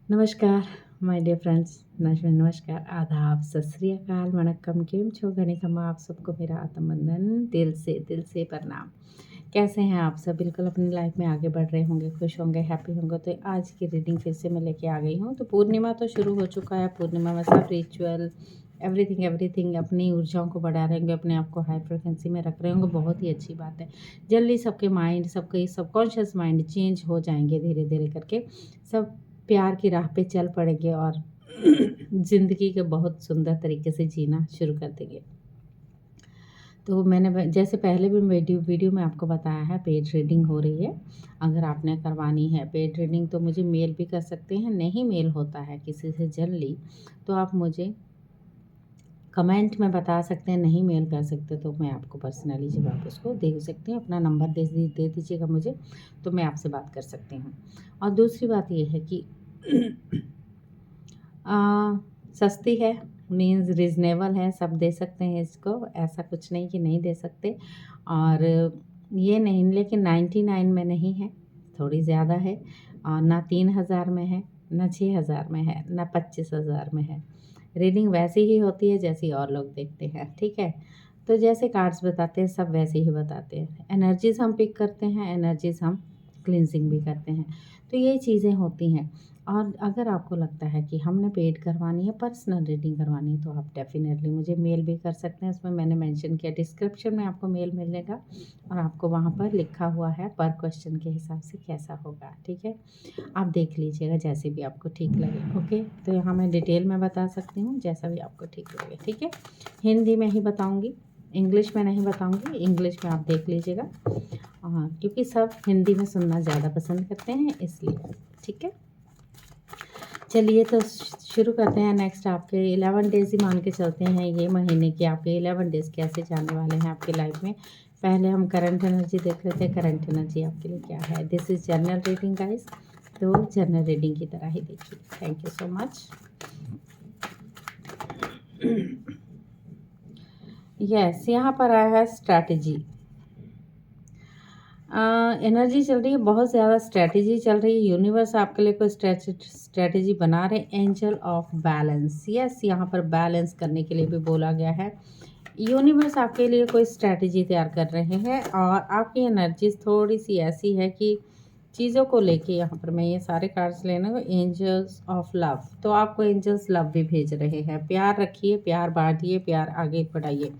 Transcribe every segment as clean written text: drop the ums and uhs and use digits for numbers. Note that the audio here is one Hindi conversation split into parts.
નમસ્કાર માય ડિयर फ्रेंड्स नमस्कार आदाब सत श्री अकाल वणक्कम केम छो गणिकम्मा आप सबको मेरा आत्मबंधन दिल से प्रणाम। कैसे हैं आप सब? बिल्कुल अपनी लाइफ में आगे बढ़ रहे होंगे, खुश होंगे, हैप्पी होंगे। तो आज की रीडिंग फिर से मैं लेके आ गई हूँ। तो पूर्णिमा तो शुरू हो चुका है। पूर्णिमा में सब रिचुअल एवरीथिंग अपनी ऊर्जाओं को बढ़ा रहे होंगे, अपने आप को हाई फ्रिक्वेंसी में रख रहे होंगे। बहुत ही अच्छी बात है। जल्दी सबके माइंड, सबके सबकॉन्शियस माइंड चेंज हो जाएंगे धीरे धीरे करके। सब प्यार की राह पे चल पड़ेंगे और ज़िंदगी के बहुत सुंदर तरीके से जीना शुरू कर देंगे। तो मैंने जैसे पहले भी वीडियो में आपको बताया है, पेड रीडिंग हो रही है। अगर आपने करवानी है पेड रीडिंग तो मुझे मेल भी कर सकते हैं। नहीं मेल होता है किसी से जल्दी तो आप मुझे कमेंट में बता सकते हैं। नहीं मेल कर सकते तो मैं आपको पर्सनली जब आप उसको दे सकती हूँ, अपना नंबर दे दीजिएगा मुझे, तो मैं आपसे बात कर सकती हूँ। और दूसरी बात ये है कि सस्ती है, मीन्स रीज़नेबल है, सब दे सकते हैं इसको। ऐसा कुछ नहीं कि नहीं दे सकते। और ये नहीं, लेकिन 99 में नहीं है, थोड़ी ज़्यादा है। और ना 3000 में है, ना 6000 में है, ना 25,000 में है। रीडिंग वैसी ही होती है जैसी और लोग देखते हैं, ठीक है। तो जैसे कार्ड्स बताते हैं सब वैसे ही बताते हैं। एनर्जीज़ हम पिक करते हैं, एनर्जीज़ हम क्लिनजिंग भी करते हैं। तो ये चीज़ें होती हैं। और अगर आपको लगता है कि हमने पेड करवानी है, पर्सनल रीडिंग करवानी है, तो आप डेफ़िनेटली मुझे मेल भी कर सकते हैं। उसमें मैंने मेंशन किया, डिस्क्रिप्शन में आपको मेल मिलेगा और आपको वहाँ पर लिखा हुआ है पर क्वेश्चन के हिसाब से कैसा होगा, ठीक है। आप देख लीजिएगा जैसे भी आपको ठीक लगे, ओके। तो यहाँ मैं डिटेल में बता सकती हूँ, जैसा भी आपको ठीक लगे, ठीक है। हिंदी में ही बताऊँगी, इंग्लिश में नहीं बताऊँगी। इंग्लिश में आप देख लीजिएगा, हाँ, क्योंकि सब हिंदी में सुनना ज़्यादा पसंद करते हैं इसलिए, ठीक है। चलिए तो शुरू करते हैं। नेक्स्ट आपके 11 डेज़ ही मान के चलते हैं ये महीने के आपके 11 डेज़ कैसे जाने वाले हैं आपकी लाइफ में। पहले हम करंट एनर्जी देख लेते हैं, करंट एनर्जी आपके लिए क्या है। This is general reading guys, तो जनरल रीडिंग की तरह ही देखिए। Thank you so much. Yes, यहाँ पर आया है स्ट्रैटेजी। एनर्जी चल रही है, बहुत ज़्यादा स्ट्रैटेजी चल रही है। यूनिवर्स आपके लिए कोई स्ट्रैटेजी बना रहे हैं। एंजल ऑफ बैलेंस, यस, यहाँ पर बैलेंस करने के लिए भी बोला गया है। यूनिवर्स आपके लिए कोई स्ट्रैटेजी तैयार कर रहे हैं और आपकी एनर्जीज थोड़ी सी ऐसी है कि चीज़ों को लेके, यहाँ पर मैं ये सारे कार्ड्स लेने को, एंजल्स ऑफ लव, तो आपको एंजल्स लव भी भेज रहे हैं। प्यार रखिए, प्यार बांटिए, प्यार आगे बढ़ाइए।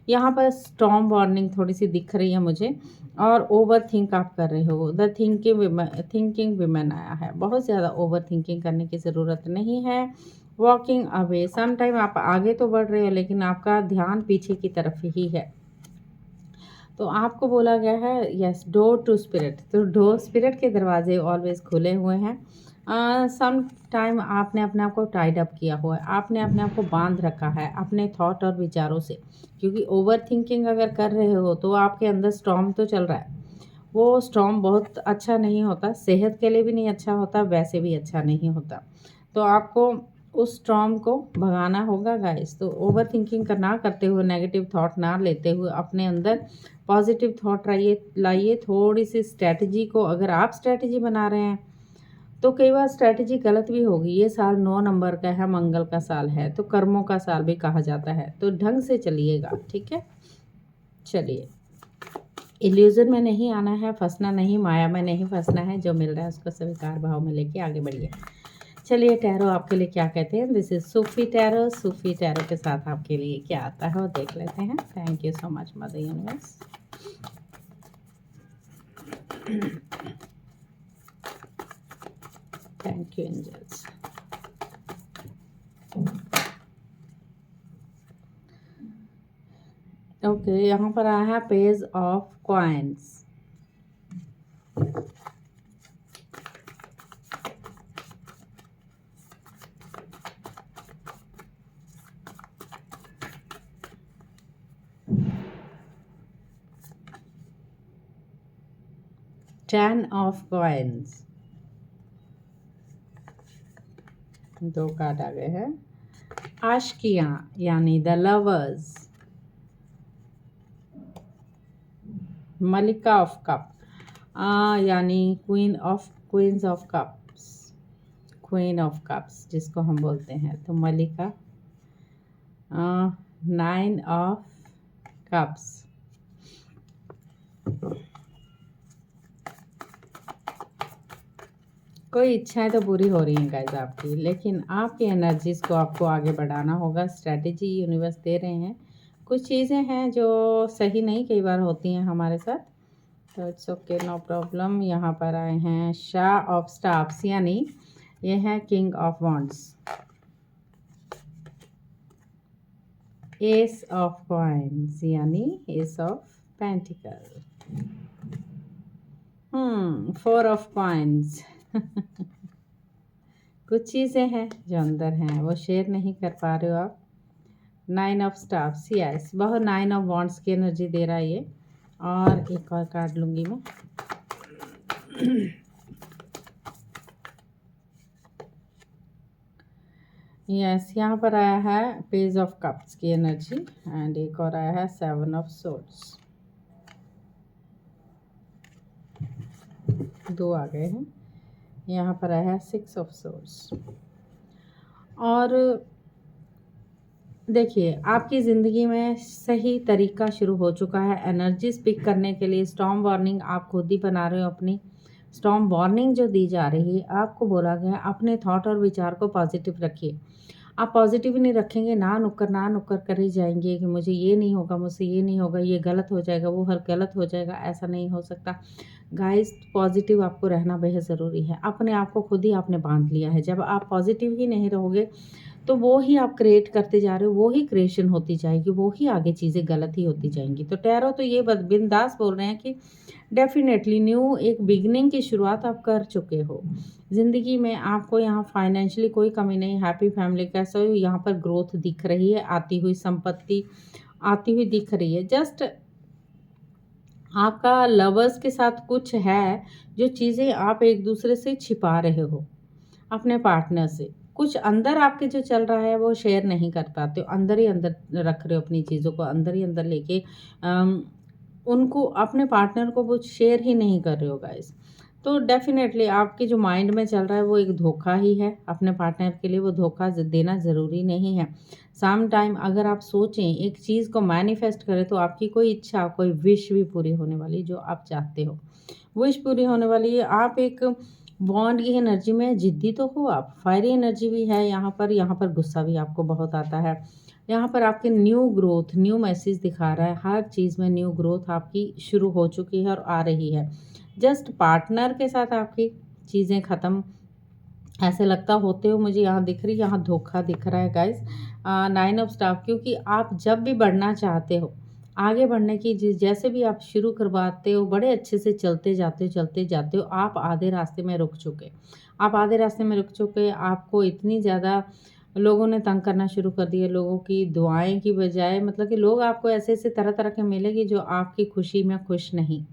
यहाँ पर स्टॉर्म वार्निंग थोड़ी सी दिख रही है मुझे। और ओवर थिंक आप कर रहे हो, द थिंकिंग विमेन आया है। बहुत ज़्यादा ओवर थिंकिंग करने की ज़रूरत नहीं है। वॉकिंग अवे, सम टाइम आप आगे तो बढ़ रहे हो लेकिन आपका ध्यान पीछे की तरफ ही है। तो आपको बोला गया है यस, डोर टू स्पिरिट, तो डोर स्पिरिट के दरवाजे ऑलवेज खुले हुए हैं। सम टाइम आपने अपने आप को टाइड अप किया हुआ है, आपने अपने आप को बांध रखा है अपने थॉट और विचारों से। क्योंकि ओवर थिंकिंग अगर कर रहे हो तो आपके अंदर स्टॉर्म तो चल रहा है। वो स्टॉर्म बहुत अच्छा नहीं होता, सेहत के लिए भी नहीं अच्छा होता, वैसे भी अच्छा नहीं होता। तो आपको उस स्टॉर्म को भगाना होगा गाइस। तो ओवर थिंकिंग का ना करते हुए, नेगेटिव थॉट ना लेते हुए, अपने अंदर पॉजिटिव थॉट लाइए। थोड़ी सी स्ट्रैटेजी को, अगर आप स्ट्रैटेजी बना रहे हैं तो कई बार स्ट्रैटेजी गलत भी होगी। ये साल 9 नंबर का है, मंगल का साल है, तो कर्मों का साल भी कहा जाता है। तो ढंग से चलिएगा, ठीक है। चलिए, इल्यूजन में नहीं आना है, फंसना नहीं, माया में नहीं फंसना है। जो मिल रहा है उसको स्वीकार भाव में लेके आगे बढ़िए। चलिए, टैरो आपके लिए क्या कहते हैं। This is Sufi tarot. Sufi tarot के साथ आपके लिए क्या आता है वो देख लेते हैं। Thank you so much mother universe. Thank you angels. Okay, यहाँ पर आया है page of coins. Ten of coins, दो कार्ड आ गए हैं। आशिकियाँ यानी द लवर्स। मलिका ऑफ कप यानी queens of cups, queen of cups जिसको हम बोलते हैं, तो मलिका 9 ऑफ कप्स। कोई इच्छाएं तो पूरी हो रही हैं गाइस आपकी, लेकिन आपकी एनर्जीज को आपको आगे बढ़ाना होगा। स्ट्रैटेजी यूनिवर्स दे रहे हैं। कुछ चीज़ें हैं जो सही नहीं कई बार होती हैं हमारे साथ, तो इट्स ओके, नो प्रॉब्लम। यहाँ पर आए हैं शाह ऑफ स्टाफ्स, यानी ये है king of wands, ace of coins यानी ace of pentacle, 4 of coins. कुछ चीज़ें हैं जो अंदर हैं वो शेयर नहीं कर पा रहे हो आप। 9 ऑफ स्टाफ्स, यस, बहुत 9 ऑफ वॉन्ड्स की एनर्जी दे रहा है ये। और एक और कार्ड लूँगी मैं। यस, यहाँ पर आया है पेज ऑफ कप्स की एनर्जी, एंड एक और आया है 7 ऑफ सोर्ड्स। 2 आ गए हैं। यहाँ पर आया है 6 ऑफ सोर्ड्स। और देखिए, आपकी ज़िंदगी में सही तरीका शुरू हो चुका है एनर्जी पिक करने के लिए। स्टॉर्म वार्निंग आप खुद ही बना रहे हो अपनी। स्टॉर्म वार्निंग जो दी जा रही है, आपको बोला गया है अपने थॉट और विचार को पॉजिटिव रखिए। आप पॉजिटिव नहीं रखेंगे, ना नुक्कर कर ही जाएंगे कि मुझे ये नहीं होगा, मुझसे ये नहीं होगा, ये गलत हो जाएगा, वो हर गलत हो जाएगा। ऐसा नहीं हो सकता गाइस। पॉजिटिव आपको रहना बेहद ज़रूरी है। अपने आप को खुद ही आपने बांध लिया है। जब आप पॉजिटिव ही नहीं रहोगे तो वो ही आप क्रिएट करते जा रहे हो, वो ही क्रिएशन होती जाएगी, वो ही आगे चीज़ें गलत ही होती जाएंगी। तो टैरो तो ये बिंदास बोल रहे हैं कि डेफिनेटली न्यू एक बिगनिंग की शुरुआत आप कर चुके हो ज़िंदगी में। आपको यहाँ फाइनेंशियली कोई कमी नहीं, हैप्पी फैमिली कैसे हो, यहाँ पर ग्रोथ दिख रही है, आती हुई संपत्ति आती हुई दिख रही है। जस्ट आपका लवर्स के साथ कुछ है जो चीज़ें आप एक दूसरे से छिपा रहे हो अपने पार्टनर से। कुछ अंदर आपके जो चल रहा है वो शेयर नहीं कर पाते हो, अंदर ही अंदर रख रहे हो अपनी चीज़ों को, अंदर ही अंदर लेके उनको अपने पार्टनर को वो शेयर ही नहीं कर रहे हो गाइस। तो डेफिनेटली आपके जो माइंड में चल रहा है वो एक धोखा ही है अपने पार्टनर के लिए। वो धोखा देना ज़रूरी नहीं है। सम टाइम अगर आप सोचें, एक चीज़ को मैनिफेस्ट करें, तो आपकी कोई इच्छा, कोई विश भी पूरी होने वाली जो आप चाहते हो, विश पूरी होने वाली है। आप एक बॉन्ड की एनर्जी में जिद्दी तो हो आप, फायरी एनर्जी भी है यहाँ पर गुस्सा भी आपको बहुत आता है। यहाँ पर आपके न्यू ग्रोथ, न्यू मैसेज दिखा रहा है। हर चीज़ में न्यू ग्रोथ आपकी शुरू हो चुकी है और आ रही है। जस्ट पार्टनर के साथ आपकी चीज़ें ख़त्म ऐसे लगता होते हो, मुझे यहाँ दिख रही, यहाँ धोखा दिख रहा है गाइस। 9 ऑफ स्टाफ, क्योंकि आप जब भी बढ़ना चाहते हो, आगे बढ़ने की जैसे भी आप शुरू करवाते हो, बड़े अच्छे से चलते जाते हो, आप आधे रास्ते में रुक चुके। आपको इतनी ज़्यादा लोगों ने तंग करना शुरू कर दिया, लोगों की दुआएं की बजाय, मतलब कि लोग आपको ऐसे तरह तरह के मिलेंगे जो आपकी खुशी में खुश नहीं।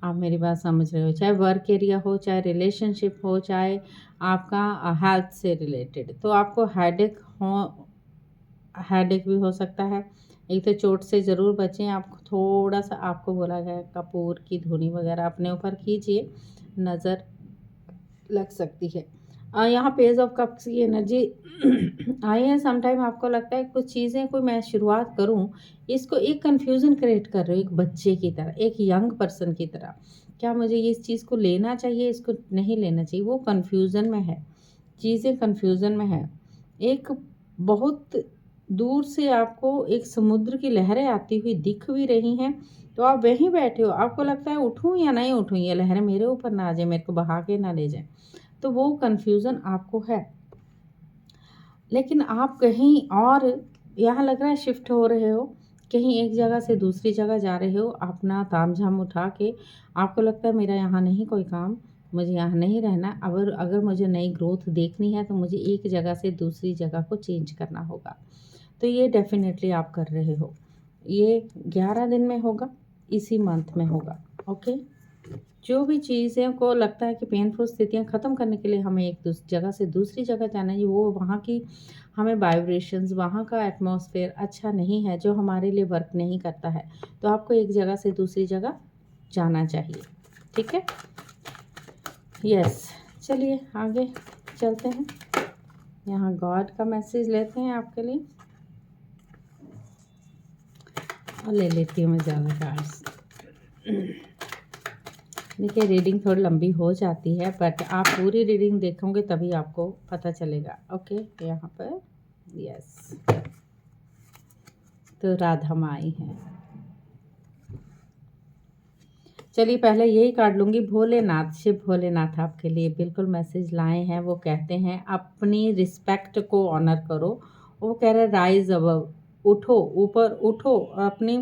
आप मेरी बात समझ रहे हो, चाहे वर्क एरिया हो, चाहे रिलेशनशिप हो, चाहे आपका हेल्थ से रिलेटेड। तो आपको हेडेक भी हो सकता है। एक तो चोट से ज़रूर बचें। आपको थोड़ा सा, आपको बोला गया है कपूर की धुनी वगैरह अपने ऊपर कीजिए, नज़र लग सकती है। यहाँ पेज ऑफ कप्स की एनर्जी आई है। समटाइम आपको लगता है कुछ चीज़ें कोई मैं शुरुआत करूँ, इसको एक कन्फ्यूज़न क्रिएट कर रहे हो, एक बच्चे की तरह, एक यंग पर्सन की तरह। क्या मुझे इस चीज़ को लेना चाहिए, इसको नहीं लेना चाहिए, वो कन्फ्यूज़न में है, चीज़ें कन्फ्यूज़न में है। एक बहुत दूर से आपको एक समुद्र की लहरें आती हुई दिख भी रही हैं, तो आप वहीं बैठे हो, आपको लगता है उठूँ या नहीं उठूँ, ये लहरें मेरे ऊपर ना आ जाए, मेरे को बहा के ना ले जाए। तो वो कन्फ्यूज़न आपको है, लेकिन आप कहीं और, यहाँ लग रहा है शिफ्ट हो रहे हो, कहीं एक जगह से दूसरी जगह जा रहे हो अपना तामझाम उठा के। आपको लगता है मेरा यहाँ नहीं कोई काम, मुझे यहाँ नहीं रहना। अगर मुझे नई ग्रोथ देखनी है तो मुझे एक जगह से दूसरी जगह को चेंज करना होगा। तो ये डेफिनेटली आप कर रहे हो। ये 11 दिन में होगा, इसी मंथ में होगा। ओके, जो भी चीज़ें को लगता है कि पेनफुल स्थितियाँ ख़त्म करने के लिए हमें एक जगह से दूसरी जगह जाना है, वो वहाँ की हमें वाइब्रेशंस, वहाँ का एटमॉस्फेयर अच्छा नहीं है, जो हमारे लिए वर्क नहीं करता है, तो आपको एक जगह से दूसरी जगह जाना चाहिए। ठीक है, यस। चलिए आगे चलते हैं, यहाँ गॉड का मैसेज लेते हैं आपके लिए और ले लेती हूँ मैं ज़्यादा कार्ड्स। देखिए रीडिंग थोड़ी लंबी हो जाती है, बट आप पूरी रीडिंग देखोगे तभी आपको पता चलेगा। ओके, यहाँ पर यस, तो राधा माँ आई हैं। चलिए पहले यही कार्ड लूँगी। भोलेनाथ, शिव भोलेनाथ आपके लिए बिल्कुल मैसेज लाए हैं। वो कहते हैं अपनी रिस्पेक्ट को ऑनर करो। वो कह रहे राइज अबव, उठो, ऊपर उठो, अपनी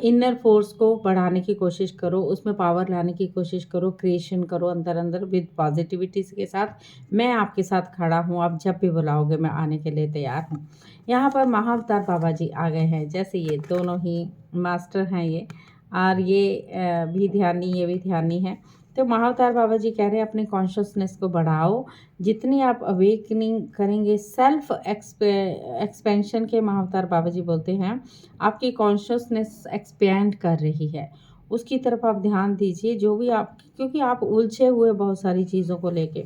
इनर फोर्स को बढ़ाने की कोशिश करो, उसमें पावर लाने की कोशिश करो, क्रिएशन करो अंदर अंदर विद पॉजिटिविटी के साथ। मैं आपके साथ खड़ा हूँ, आप जब भी बुलाओगे मैं आने के लिए तैयार हूँ। यहाँ पर महाअवतार बाबा जी आ गए हैं। जैसे ये दोनों ही मास्टर हैं ये, और ये भी ध्यानी, ये भी ध्यानी है। तो महाअवतार बाबा जी कह रहे हैं अपने कॉन्शियसनेस को बढ़ाओ। जितनी आप अवेकनिंग करेंगे, सेल्फ एक्सपेंशन के महाअवतार बाबा जी बोलते हैं आपकी कॉन्शियसनेस एक्सपेंड कर रही है, उसकी तरफ आप ध्यान दीजिए। जो भी आप, क्योंकि आप उलझे हुए बहुत सारी चीज़ों को लेके।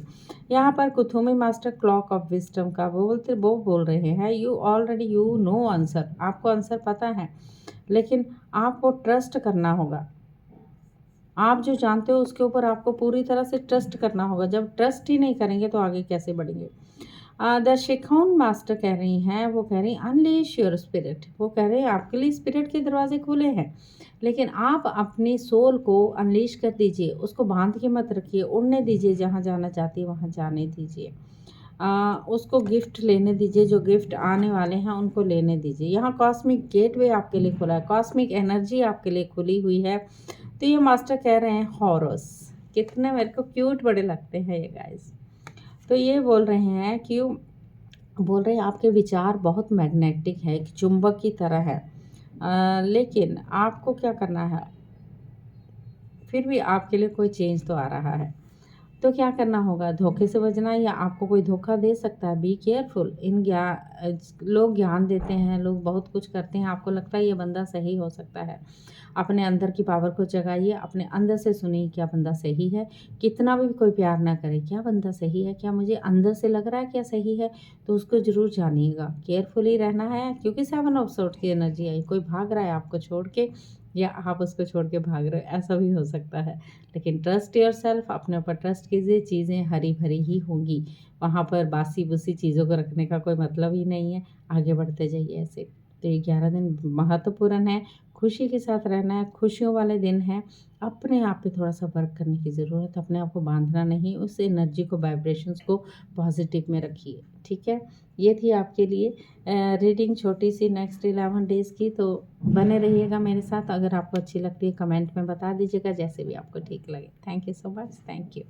यहाँ पर Kuthumi master clock of wisdom का वो बोल रहे हैं you already you know answer, आपको आंसर पता है, लेकिन आपको ट्रस्ट करना होगा। आप जो जानते हो उसके ऊपर आपको पूरी तरह से ट्रस्ट करना होगा। जब ट्रस्ट ही नहीं करेंगे तो आगे कैसे बढ़ेंगे। द शिखौन मास्टर कह रही हैं, वो कह रही हैं अनलीश योर स्पिरिट। वो कह रहे हैं आपके लिए स्पिरिट के दरवाजे खुले हैं, लेकिन आप अपनी सोल को अनलीश कर दीजिए, उसको बांध के मत रखिए, उड़ने दीजिए, जहाँ जाना चाहती है वहाँ जाने दीजिए। उसको गिफ्ट लेने दीजिए, जो गिफ्ट आने वाले हैं उनको लेने दीजिए। यहाँ कॉस्मिक गेटवे आपके लिए खुला है, कॉस्मिक एनर्जी आपके लिए खुली हुई है। तो ये मास्टर कह रहे हैं हॉरस, कितने मेरे को क्यूट बड़े लगते हैं ये गाइस। तो ये बोल रहे हैं कि बोल रहे हैं आपके विचार बहुत मैग्नेटिक है, एक चुंबक की तरह है, लेकिन आपको क्या करना है, फिर भी आपके लिए कोई चेंज तो आ रहा है। तो क्या करना होगा, धोखे से बचना, या आपको कोई धोखा दे सकता है। Be careful. लोग ज्ञान देते हैं, लोग बहुत कुछ करते हैं, आपको लगता है ये बंदा सही हो सकता है। अपने अंदर की पावर को जगाइए, अपने अंदर से सुनिए क्या बंदा सही है। कितना भी कोई प्यार ना करे, क्या बंदा सही है, क्या मुझे अंदर से लग रहा है क्या सही है, तो उसको ज़रूर जानिएगा। केयरफुली रहना है, क्योंकि 7 ऑफ सोर्ड की एनर्जी आई। कोई भाग रहा है आपको छोड़ के, या आप उसको छोड़ के भाग रहे हो, ऐसा भी हो सकता है। लेकिन ट्रस्ट योर सेल्फ, अपने ऊपर ट्रस्ट कीजिए, चीज़ें हरी भरी ही होंगी। वहाँ पर बासी बुसी चीज़ों को रखने का कोई मतलब ही नहीं है। आगे बढ़ते जाइए ऐसे। तो ये 11 दिन महत्वपूर्ण है, खुशी के साथ रहना है, खुशियों वाले दिन है। अपने आप पे थोड़ा सा वर्क करने की ज़रूरत है, अपने आप को बांधना नहीं, उस एनर्जी को, वाइब्रेशंस को पॉजिटिव में रखिए। ठीक है, ये थी आपके लिए रीडिंग छोटी सी नेक्स्ट 11 डेज़ की। तो बने रहिएगा मेरे साथ। अगर आपको अच्छी लगती है कमेंट में बता दीजिएगा, जैसे भी आपको ठीक लगे। Thank you so much, thank you.